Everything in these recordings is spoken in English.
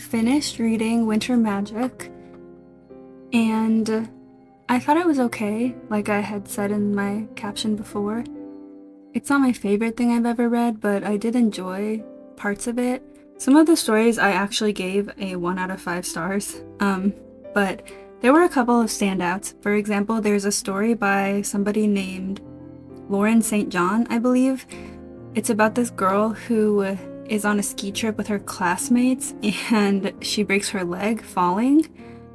finished reading Winter Magic, and I thought it was okay, like I had said in my caption before. It's not my favorite thing I've ever read, but I did enjoy parts of it. Some of the stories I actually gave a 1 out of 5 stars, but there were a couple of standouts. For example, there's a story by somebody named Lauren St. John, I believe. It's about this girl who is on a ski trip with her classmates and she breaks her leg falling,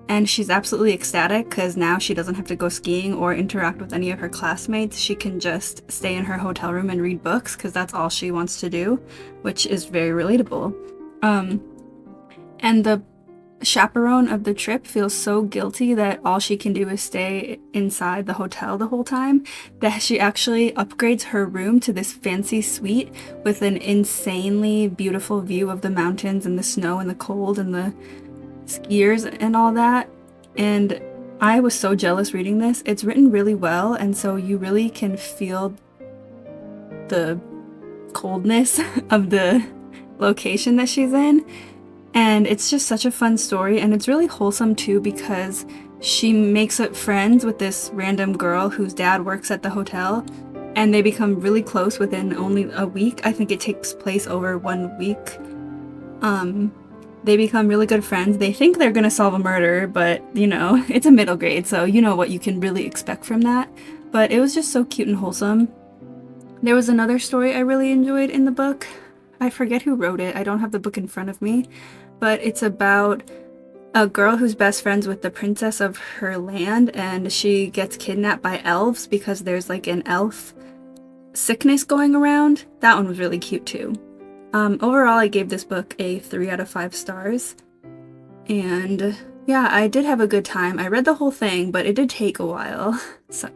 and she's absolutely ecstatic because now she doesn't have to go skiing or interact with any of her classmates. She can just stay in her hotel room and read books because that's all she wants to do, which is very relatable. And the chaperone of the trip feels so guilty that all she can do is stay inside the hotel the whole time that she actually upgrades her room to this fancy suite with an insanely beautiful view of the mountains and the snow and the cold and the skiers and all that. And I was so jealous reading this. It's written really well, and so you really can feel the coldness of the location that she's in. And it's just such a fun story, and it's really wholesome too because she makes up friends with this random girl whose dad works at the hotel, and they become really close within only a week. I think it takes place over 1 week. They become really good friends. They think they're gonna solve a murder, but you know, it's a middle grade, so you know what you can really expect from that. But it was just so cute and wholesome. There was another story I really enjoyed in the book. I forget who wrote it. I don't have the book in front of me. But it's about a girl who's best friends with the princess of her land, and she gets kidnapped by elves because there's like an elf sickness going around. That one was really cute too. Overall, I gave this book a 3 out of 5 stars. And yeah, I did have a good time. I read the whole thing, but it did take a while, so...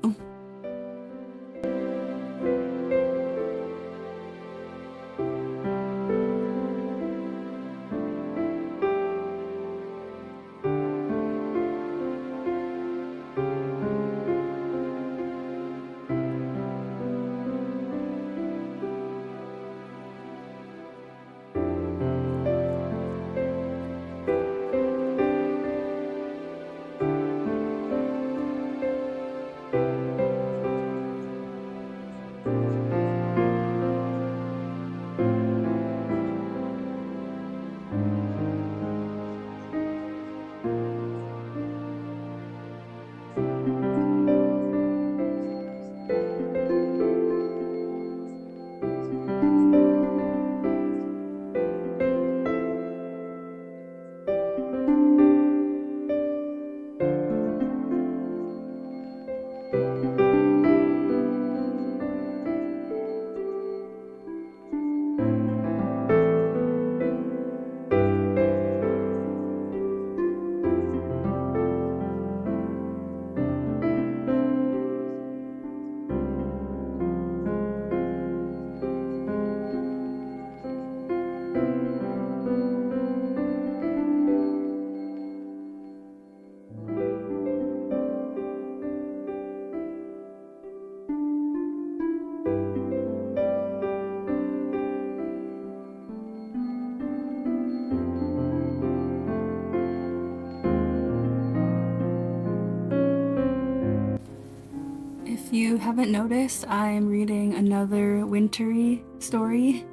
If you haven't noticed, I'm reading another wintry story.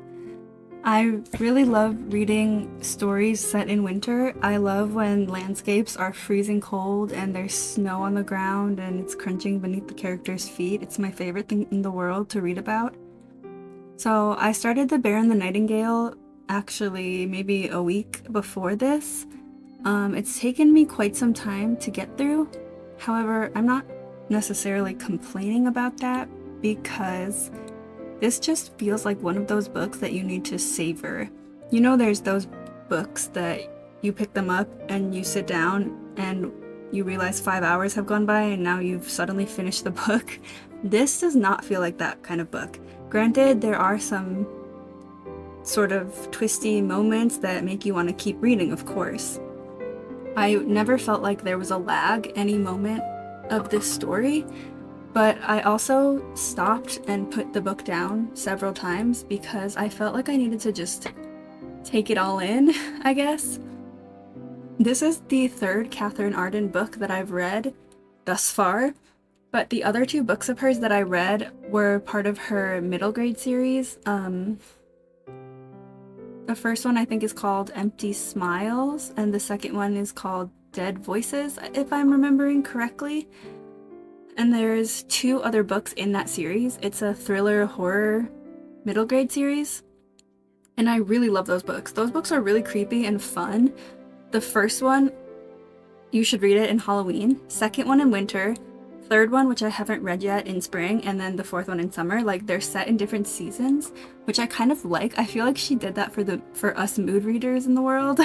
I really love reading stories set in winter. I love when landscapes are freezing cold and there's snow on the ground and it's crunching beneath the characters' feet. It's my favorite thing in the world to read about. So I started The Bear and the Nightingale actually maybe a week before this. It's taken me quite some time to get through. However, I'm not necessarily complaining about that because this just feels like one of those books that you need to savor. You know, there's those books that you pick them up and you sit down and you realize 5 hours have gone by and now you've suddenly finished the book. This does not feel like that kind of book. Granted, there are some sort of twisty moments that make you want to keep reading, of course. I never felt like there was a lag any moment of this story, but I also stopped and put the book down several times because I felt like I needed to just take it all in, I guess. This is the third Katherine Arden book that I've read thus far, but the other two books of hers that I read were part of her middle grade series. The first one I think is called Empty Smiles, and the second one is called Dead Voices, if I'm remembering correctly. And there's two other books in that series. It's a thriller horror middle grade series, and I really love those books. Those books are really creepy and fun. The first one, you should read it in Halloween. Second one in winter. Third one, which I haven't read yet, in spring. And then the fourth one in summer. Like, they're set in different seasons, which I kind of like. I feel like she did that for us mood readers in the world.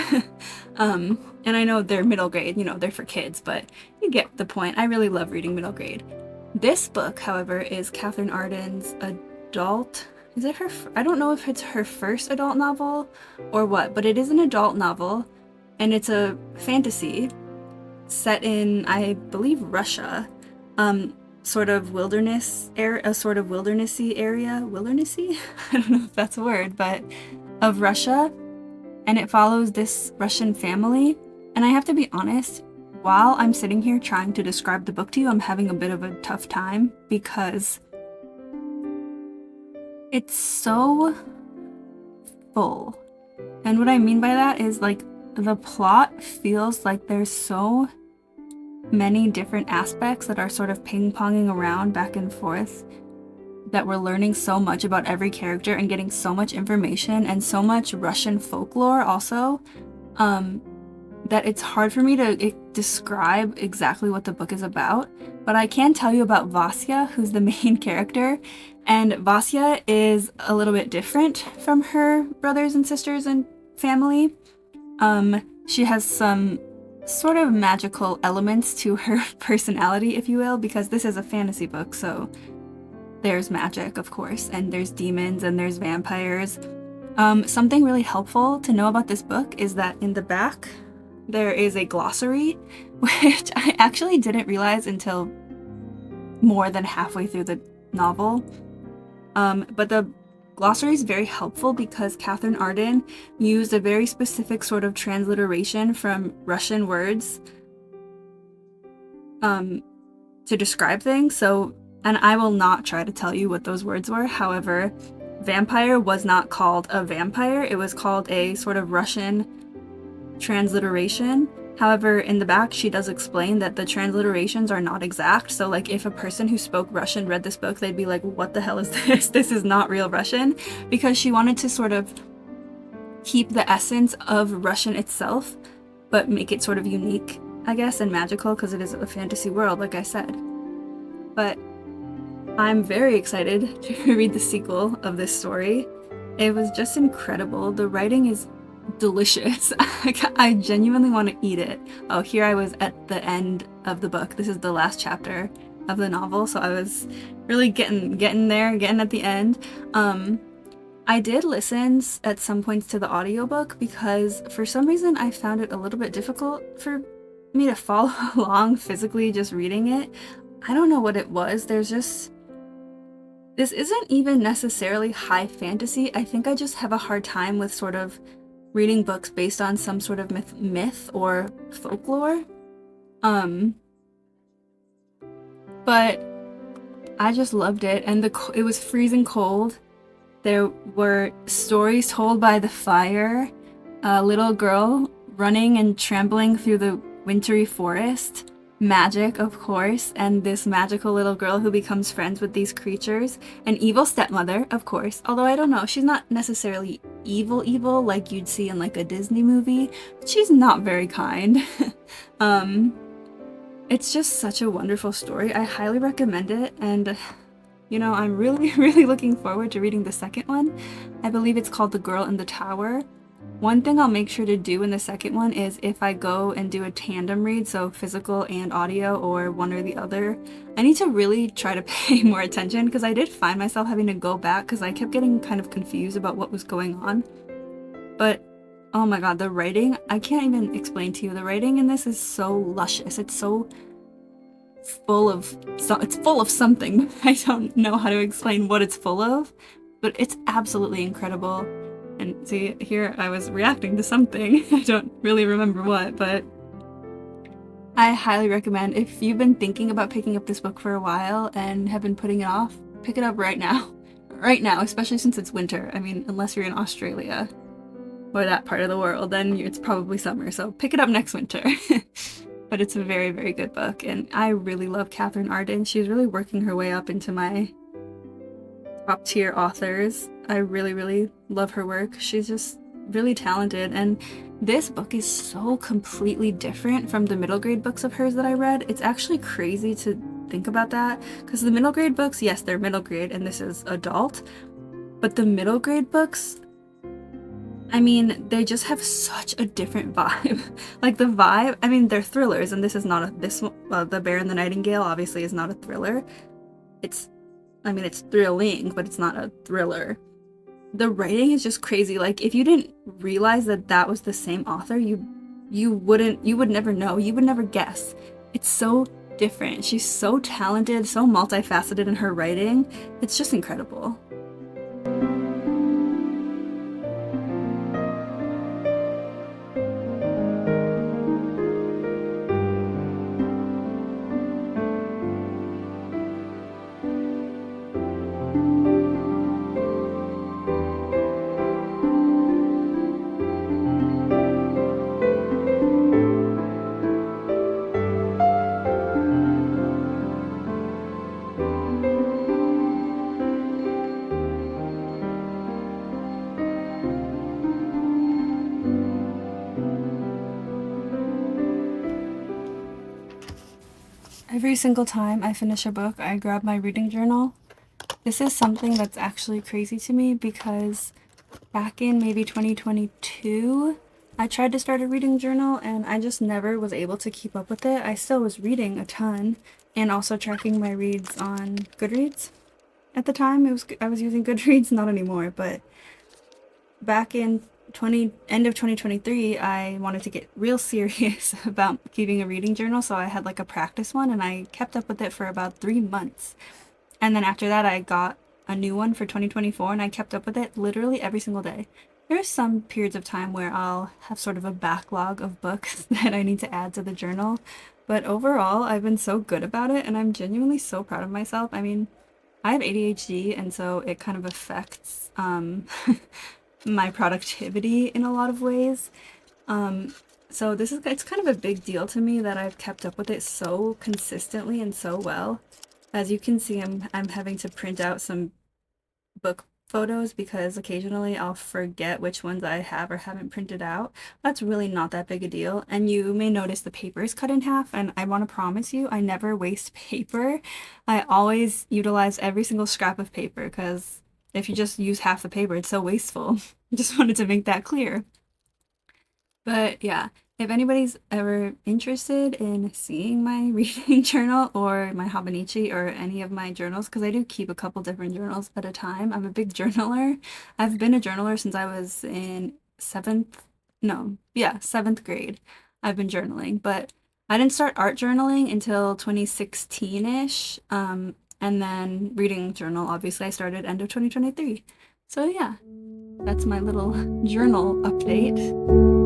And I know they're middle grade, you know, they're for kids, but you get the point. I really love reading middle grade. This book, however, is Katherine Arden's adult... Is it her... I don't know if it's her first adult novel or what, but it is an adult novel. And it's a fantasy set in, I believe, Russia. Sort of wilderness area, a sort of wildernessy area. Wildernessy? I don't know if that's a word, but of Russia. And it follows this Russian family. And I have to be honest, while I'm sitting here trying to describe the book to you, I'm having a bit of a tough time because it's so full. And what I mean by that is, like, the plot feels like there's so many different aspects that are sort of ping-ponging around back and forth, that we're learning so much about every character and getting so much information and so much Russian folklore also, that it's hard for me to describe exactly what the book is about. But I can tell you about Vasya, who's the main character, and Vasya is a little bit different from her brothers and sisters and family. She has some sort of magical elements to her personality, if you will, because this is a fantasy book, so there's magic, of course, and there's demons and there's vampires. Something really helpful to know about this book is that in the back there is a glossary, which I actually didn't realize until more than halfway through the novel. But the glossary is very helpful because Katherine Arden used a very specific sort of transliteration from Russian words to describe things. So, and I will not try to tell you what those words were. However, vampire was not called a vampire. It was called a sort of Russian transliteration. However, in the back, she does explain that the transliterations are not exact. So, like, if a person who spoke Russian read this book, they'd be like, what the hell is this? This is not real Russian. Because she wanted to sort of keep the essence of Russian itself, but make it sort of unique, I guess, and magical, because it is a fantasy world, like I said. But I'm very excited to read the sequel of this story. It was just incredible. The writing is delicious. I genuinely want to eat it. Oh, here I was at the end of the book. This is the last chapter of the novel, so I was really getting there, getting at the end. I did listen at some points to the audiobook because for some reason I found it a little bit difficult for me to follow along physically just reading it. I don't know what it was. This isn't even necessarily high fantasy. I think I just have a hard time with sort of reading books based on some sort of myth or folklore. But I just loved it, and it was freezing cold. There were stories told by the fire, a little girl running and trembling through the wintry forest, magic, of course, and this magical little girl who becomes friends with these creatures, an evil stepmother, of course, although I don't know, she's not necessarily evil like you'd see in like a Disney movie, but she's not very kind. It's just such a wonderful story. I highly recommend it, and you know, I'm really, really looking forward to reading the second one. I believe it's called The Girl in the Tower. One thing I'll make sure to do in the second one is if I go and do a tandem read, so physical and audio or one or the other, I need to really try to pay more attention because I did find myself having to go back because I kept getting kind of confused about what was going on. But oh my god, the writing, I can't even explain to you. The writing in this is so luscious. It's so it's full of something. I don't know how to explain what it's full of, but it's absolutely incredible. And see, here I was reacting to something. I don't really remember what, but I highly recommend, if you've been thinking about picking up this book for a while and have been putting it off, pick it up right now. Right now, especially since it's winter. I mean, unless you're in Australia or that part of the world, then it's probably summer, so pick it up next winter. But it's a very, very good book, and I really love Katherine Arden. She's really working her way up into my top tier authors. I really, really love her work. She's just really talented, and this book is so completely different from the middle grade books of hers that I read. It's actually crazy to think about that, because the middle grade books, yes, they're middle grade and this is adult, but the middle grade books, I mean, they just have such a different vibe. Like the vibe, I mean, they're thrillers, and this is not The Bear and the Nightingale obviously is not a thriller. It's thrilling, but it's not a thriller. The writing is just crazy. Like, if you didn't realize that that was the same author, you would never know. You would never guess. It's so different. She's so talented, so multifaceted in her writing. It's just incredible. Every single time I finish a book, I grab my reading journal. This is something that's actually crazy to me because back in maybe 2022, I tried to start a reading journal and I just never was able to keep up with it. I still was reading a ton and also tracking my reads on Goodreads. At the time, I was using Goodreads, not anymore, but back in end of 2023, I wanted to get real serious about keeping a reading journal, so I had like a practice one, and I kept up with it for about 3 months. And then after that, I got a new one for 2024, and I kept up with it literally every single day. There's some periods of time where I'll have sort of a backlog of books that I need to add to the journal, but overall, I've been so good about it, and I'm genuinely so proud of myself. I mean, I have ADHD, and so it kind of affects my productivity in a lot of ways. So it's kind of a big deal to me that I've kept up with it so consistently and so well. As you can see, I'm having to print out some book photos because occasionally I'll forget which ones I have or haven't printed out. That's really not that big a deal. And you may notice the paper is cut in half, and I want to promise you I never waste paper. I always utilize every single scrap of paper because if you just use half the paper, it's so wasteful. Just wanted to make that clear. But yeah, if anybody's ever interested in seeing my reading journal or my Hobonichi or any of my journals, because I do keep a couple different journals at a time. I'm a big journaler. I've been a journaler since I was in seventh grade. I've been journaling, but I didn't start art journaling until 2016-ish. And then reading journal, obviously, I started end of 2023. So yeah, that's my little journal update.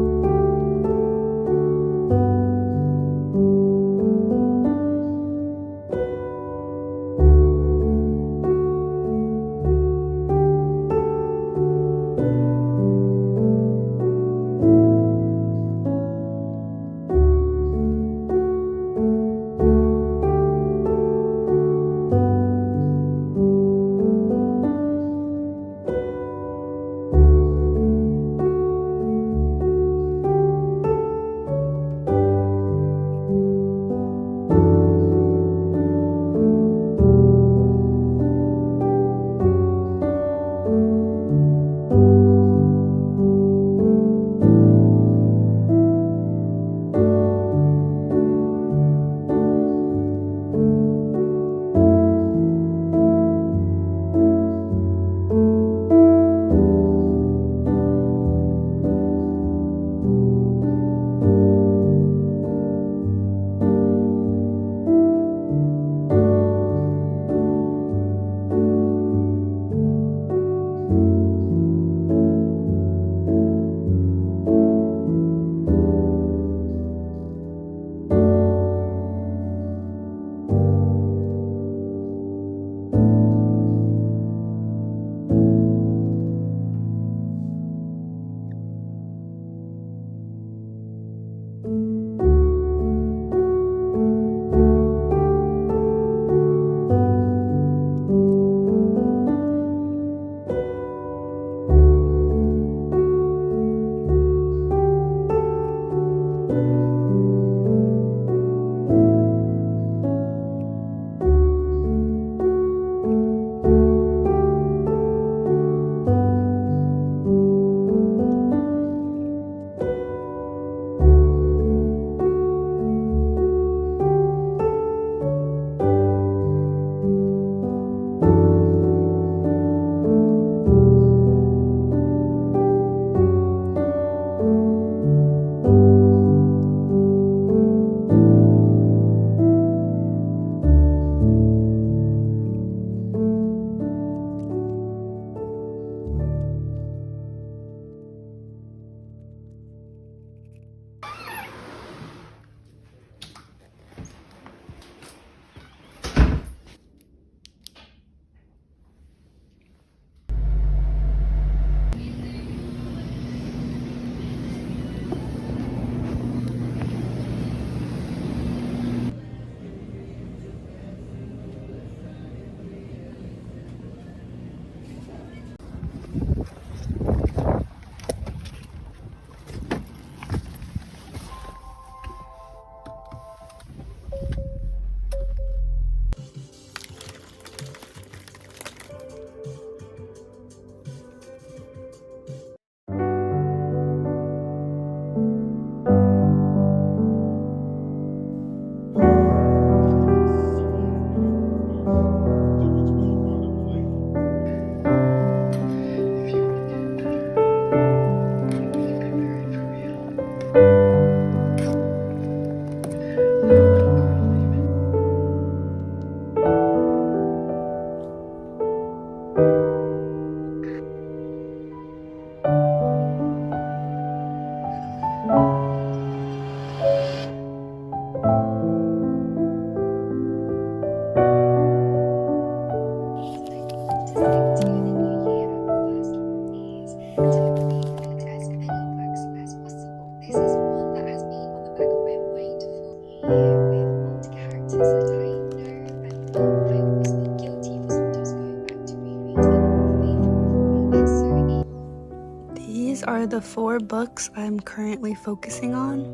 are the 4 books I'm currently focusing on.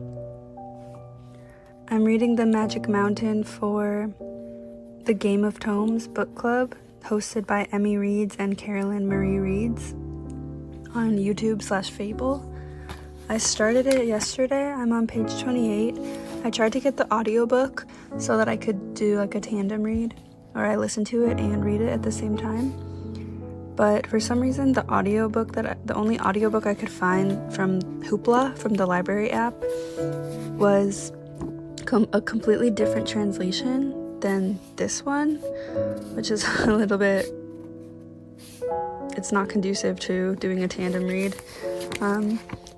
I'm reading The Magic Mountain for the Game of Tomes book club, hosted by Emmy Reads and Carolyn Marie Reads on YouTube/Fable. I started it yesterday. I'm on page 28. I tried to get the audiobook so that I could do like a tandem read, or I listen to it and read it at the same time. But for some reason, the only audiobook I could find from Hoopla, from the library app, was a completely different translation than this one, which is a little bit, it's not conducive to doing a tandem read.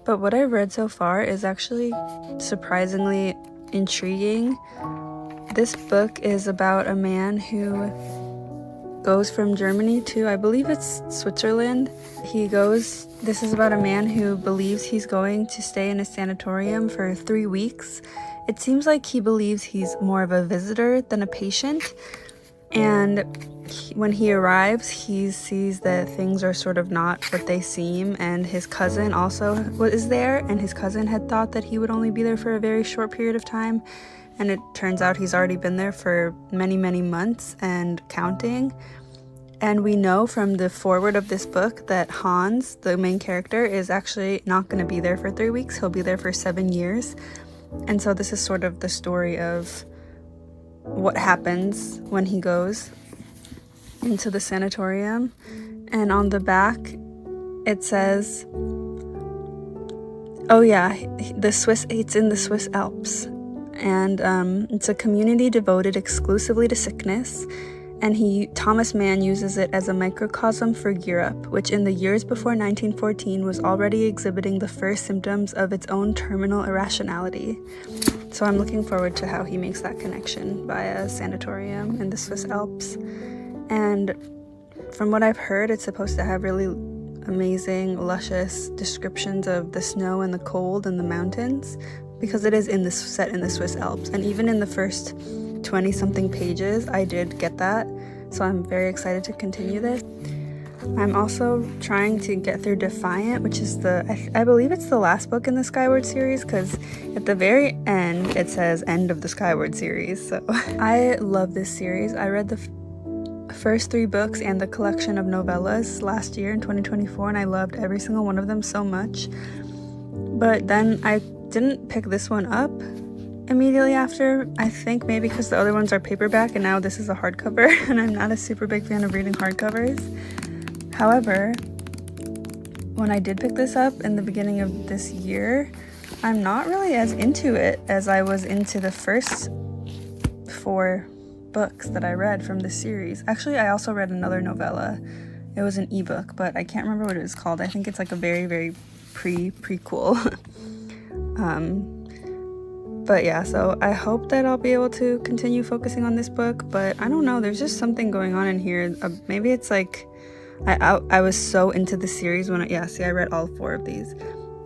But what I've read so far is actually surprisingly intriguing. This book is about a man who goes from Germany to, I believe it's Switzerland. This is about a man who believes he's going to stay in a sanatorium for 3 weeks. It seems like he believes he's more of a visitor than a patient, and when he arrives, he sees that things are sort of not what they seem, and his cousin also is there, and his cousin had thought that he would only be there for a very short period of time, and it turns out he's already been there for many, many months and counting. And we know from the foreword of this book that Hans, the main character, is actually not going to be there for 3 weeks. He'll be there for 7 years. And so this is sort of the story of what happens when he goes into the sanatorium. And on the back, it says, oh yeah, it's in the Swiss Alps. And it's a community devoted exclusively to sickness. And Thomas Mann uses it as a microcosm for Europe, which in the years before 1914 was already exhibiting the first symptoms of its own terminal irrationality. So I'm looking forward to how he makes that connection by a sanatorium in the Swiss Alps. And from what I've heard, it's supposed to have really amazing, luscious descriptions of the snow and the cold and the mountains, because it is set in the Swiss Alps. And even in the first 20-something pages, I did get that, so I'm very excited to continue this. I'm also trying to get through Defiant, which is I believe it's the last book in the Skyward series, because at the very end it says end of the Skyward series. So I love this series. I read the first 3 books and the collection of novellas last year in 2024, and I loved every single one of them so much. But then I didn't pick this one up immediately after, I think maybe because the other ones are paperback and now this is a hardcover, and I'm not a super big fan of reading hardcovers. However, when I did pick this up in the beginning of this year, I'm not really as into it as I was into the first 4 books that I read from this series. Actually, I also read another novella. It was an ebook, but I can't remember what it was called. I think it's like a very, very prequel. But yeah, so I hope that I'll be able to continue focusing on this book, but I don't know, there's just something going on in here. Maybe it's like, I was so into the series when I read all 4 of these.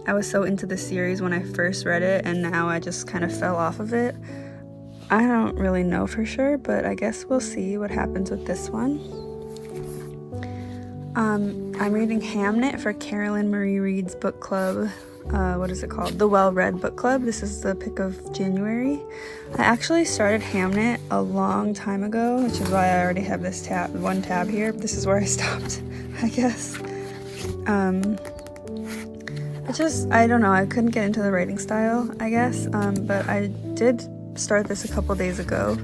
I was so into the series when I first read it, and now I just kind of fell off of it. I don't really know for sure, but I guess we'll see what happens with this one. I'm reading Hamnet for Carolyn Marie Reads book club. What is it called? The Well-Read Book Club. This is the pick of January. I actually started Hamnet a long time ago, which is why I already have this one tab here. This is where I stopped, I guess. I don't know, I couldn't get into the writing style, I guess, but I did start this a couple days ago.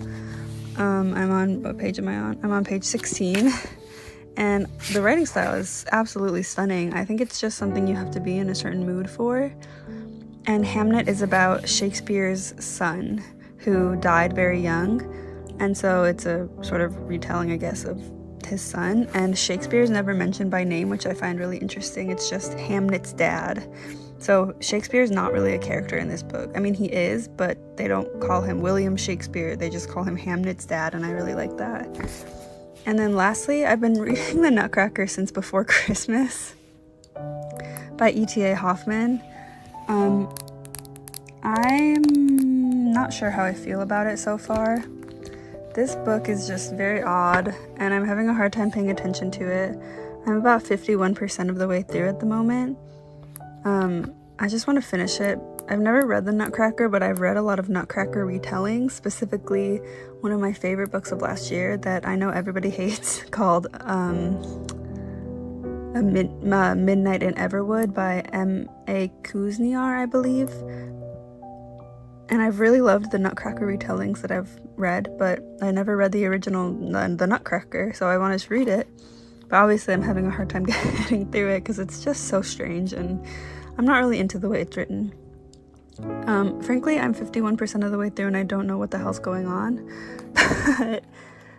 I'm on, what page am I on? I'm on page 16. And the writing style is absolutely stunning. I think it's just something you have to be in a certain mood for. And Hamnet is about Shakespeare's son, who died very young. And so it's a sort of retelling, I guess, of his son. And Shakespeare's never mentioned by name, which I find really interesting. It's just Hamnet's dad. So Shakespeare's not really a character in this book. I mean, he is, but they don't call him William Shakespeare. They just call him Hamnet's dad, and I really like that. And then lastly, I've been reading The Nutcracker since before Christmas by E.T.A Hoffman. I'm not sure how I feel about it so far. This book is just very odd, and I'm having a hard time paying attention to it. I'm about 51% of the way through at the moment. I just want to finish it. I've never read the Nutcracker, but I've read a lot of Nutcracker retellings, specifically one of my favorite books of last year that I know everybody hates called Midnight in Everwood by M.A. Kuzniar, I believe. And I've really loved the Nutcracker retellings that I've read, but I never read the original, the Nutcracker, so I wanted to read it. But obviously I'm having a hard time getting through it because it's just so strange and I'm not really into the way it's written. Frankly, I'm 51% of the way through and I don't know what the hell's going on. But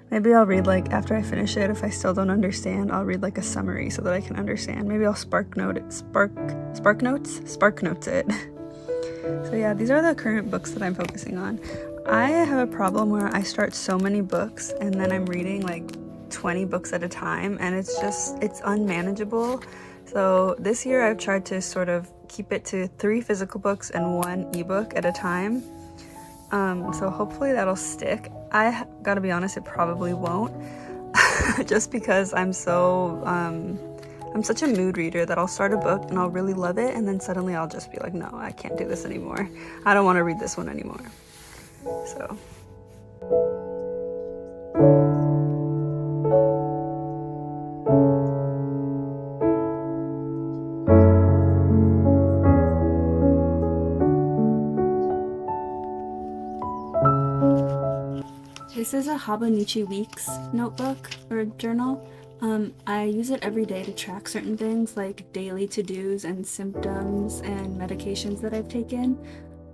maybe I'll read, like, after I finish it, if I still don't understand, I'll read like a summary so that I can understand. Maybe I'll spark notes it. So yeah, these are the current books that I'm focusing on. I have a problem where I start so many books and then I'm reading like 20 books at a time and it's unmanageable. So this year I've tried to sort of keep it to 3 physical books and 1 ebook at a time. So hopefully that'll stick. I gotta be honest, it probably won't. Just because I'm such a mood reader that I'll start a book and I'll really love it and then suddenly I'll just be like, no, I can't do this anymore. I don't want to read this one anymore. So. This is a Habanichi Weeks notebook or journal. I use it every day to track certain things like daily to-dos and symptoms and medications that I've taken.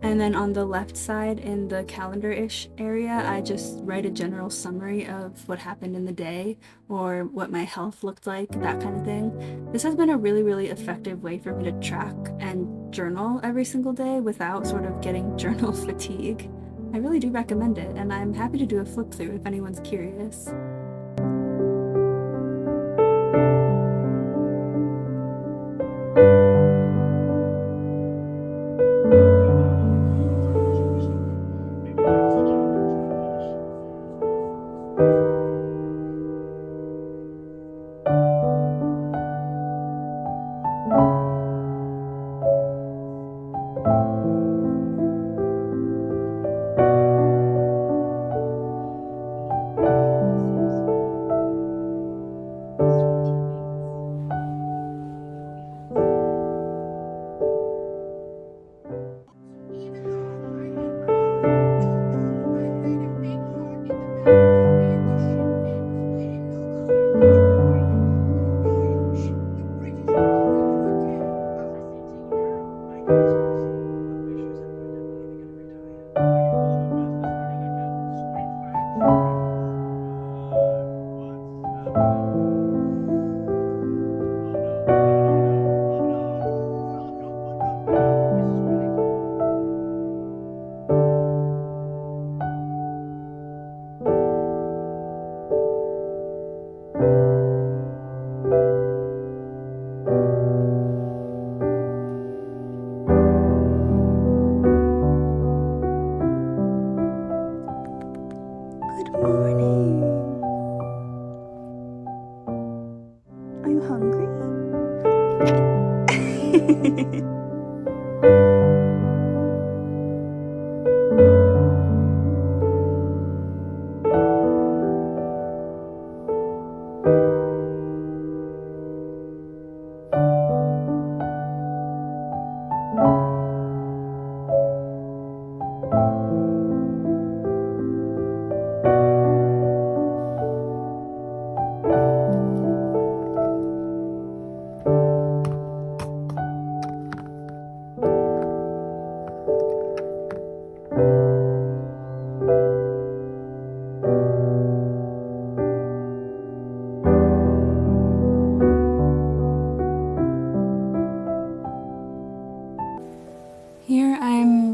And then on the left side in the calendar-ish area, I just write a general summary of what happened in the day or what my health looked like, that kind of thing. This has been a really, really effective way for me to track and journal every single day without sort of getting journal fatigue. I really do recommend it, and I'm happy to do a flip through if anyone's curious.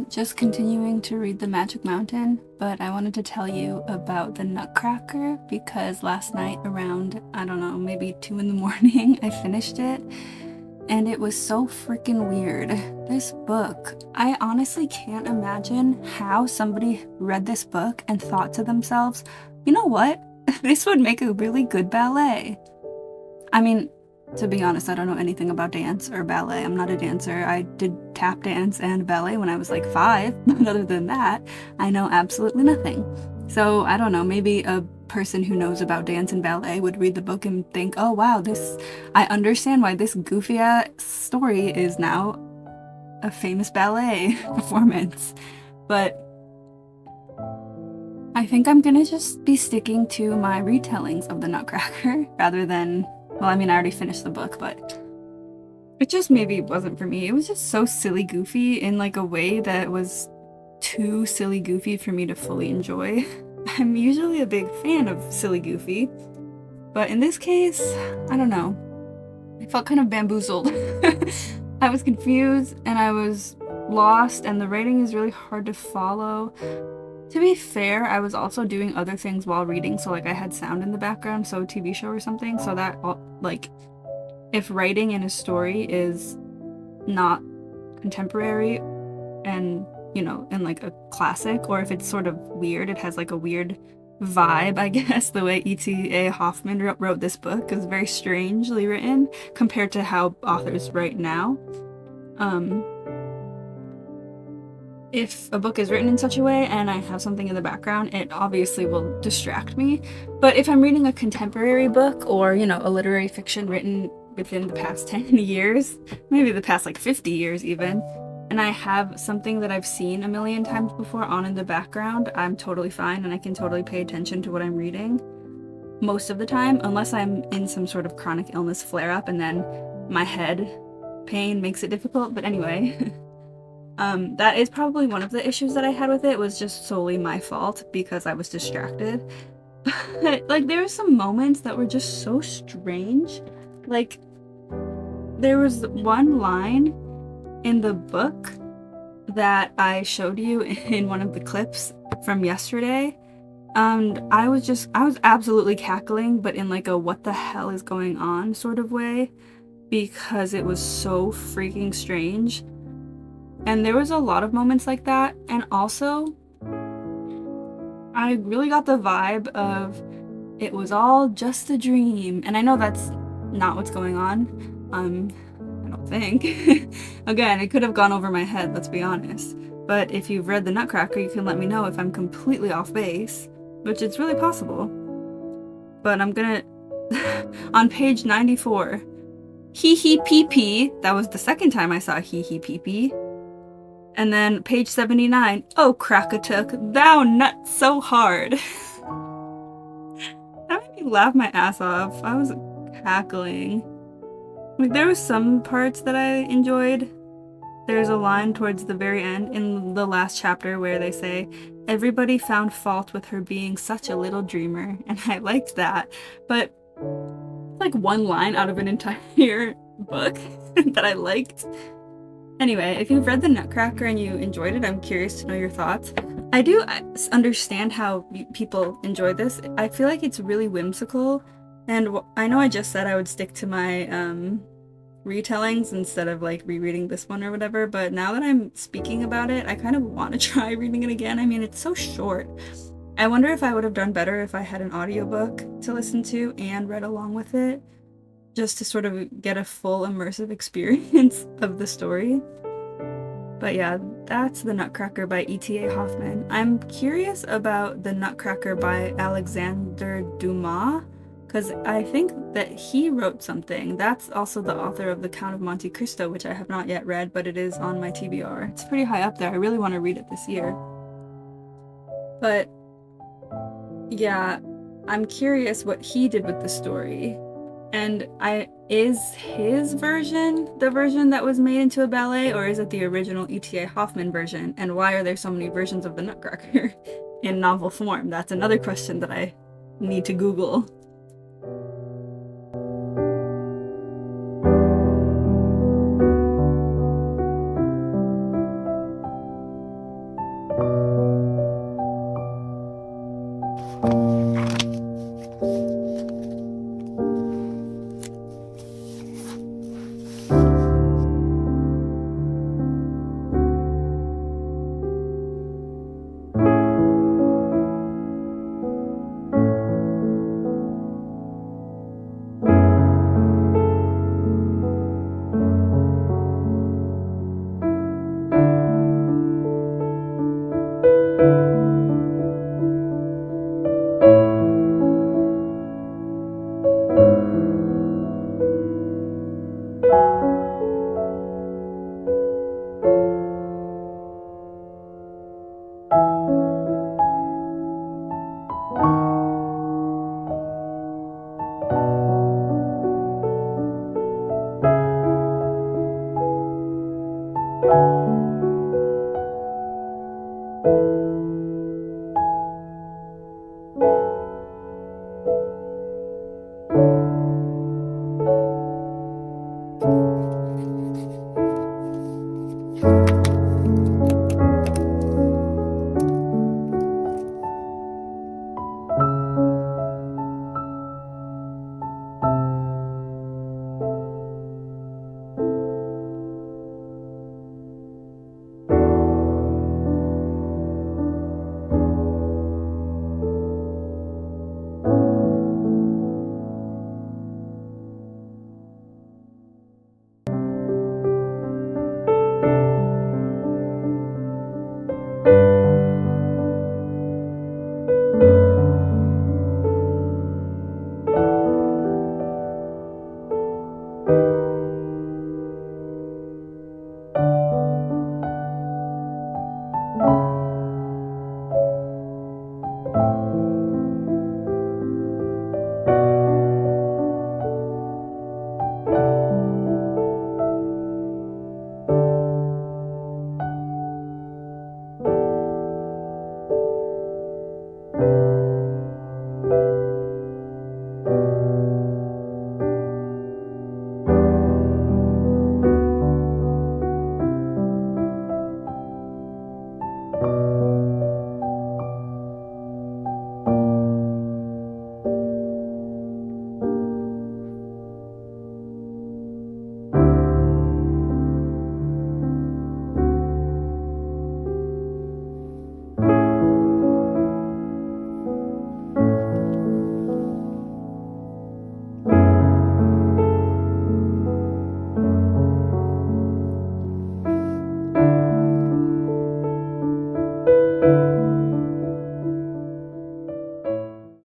Just continuing to read The Magic Mountain, but I wanted to tell you about the Nutcracker because last night around, I don't know, maybe 2 in the morning, I finished it and it was so freaking weird. This book, I honestly can't imagine how somebody read this book and thought to themselves, you know what? This would make a really good ballet. I mean, To be honest, I don't know anything about dance or ballet. I'm not a dancer. I did tap dance and ballet when I was like 5, but other than that, I know absolutely nothing. So I don't know, maybe a person who knows about dance and ballet would read the book and think, oh wow, I understand why this goofy ass story is now a famous ballet performance. But I think I'm gonna just be sticking to my retellings of the Nutcracker rather than, well, I mean, I already finished the book, but it just maybe wasn't for me. It was just so silly goofy in like a way that was too silly goofy for me to fully enjoy. I'm usually a big fan of silly goofy, but in this case, I don't know. I felt kind of bamboozled. I was confused and I was lost, and the writing is really hard to follow. To be fair, I was also doing other things while reading, so like I had sound in the background, so a TV show or something, so that like if writing in a story is not contemporary and, you know, in like a classic, or if it's sort of weird, it has like a weird vibe, I guess. The way E.T.A Hoffman wrote this book is very strangely written compared to how authors write now. If a book is written in such a way and I have something in the background, it obviously will distract me. But if I'm reading a contemporary book or, you know, a literary fiction written within the past 10 years, maybe the past like 50 years even, and I have something that I've seen a million times before on in the background, I'm totally fine and I can totally pay attention to what I'm reading most of the time, unless I'm in some sort of chronic illness flare-up and then my head pain makes it difficult. But anyway, that is probably one of the issues that I had with it, was just solely my fault because I was distracted. But like there were some moments that were just so strange. Like there was one line in the book that I showed you in one of the clips from yesterday, and I was absolutely cackling, but in like a what the hell is going on sort of way, because it was so freaking strange. And there was a lot of moments like that, and also I really got the vibe of it was all just a dream, and I know that's not what's going on. I don't think. Again, it could have gone over my head, let's be honest. But if you've read the Nutcracker, you can let me know if I'm completely off base, which it's really possible. But I'm gonna... on page 94, hee hee pee pee, that was the second time I saw hee hee pee pee. And then page 79, oh Crackatuck, thou nut so hard. That made me laugh my ass off. I was cackling. Like there was some parts that I enjoyed. There's a line towards the very end in the last chapter where they say, everybody found fault with her being such a little dreamer, and I liked that. But like one line out of an entire book that I liked. Anyway, if you've read the Nutcracker and you enjoyed it, I'm curious to know your thoughts. I do understand how people enjoy this. I feel like it's really whimsical, and I know I just said I would stick to my retellings instead of like rereading this one or whatever, but now that I'm speaking about it, I kind of want to try reading it again. I mean, it's so short. I wonder if I would have done better if I had an audiobook to listen to and read along with it, just to sort of get a full immersive experience of the story. But yeah, that's The Nutcracker by E.T.A Hoffman. I'm curious about The Nutcracker by Alexandre Dumas, because I think that he wrote something. That's also the author of The Count of Monte Cristo, which I have not yet read, but it is on my TBR. It's pretty high up there. I really want to read it this year. But yeah, I'm curious what he did with the story. And is his version the version that was made into a ballet, or is it the original E.T.A Hoffman version? And why are there so many versions of the Nutcracker in novel form? That's another question that I need to Google.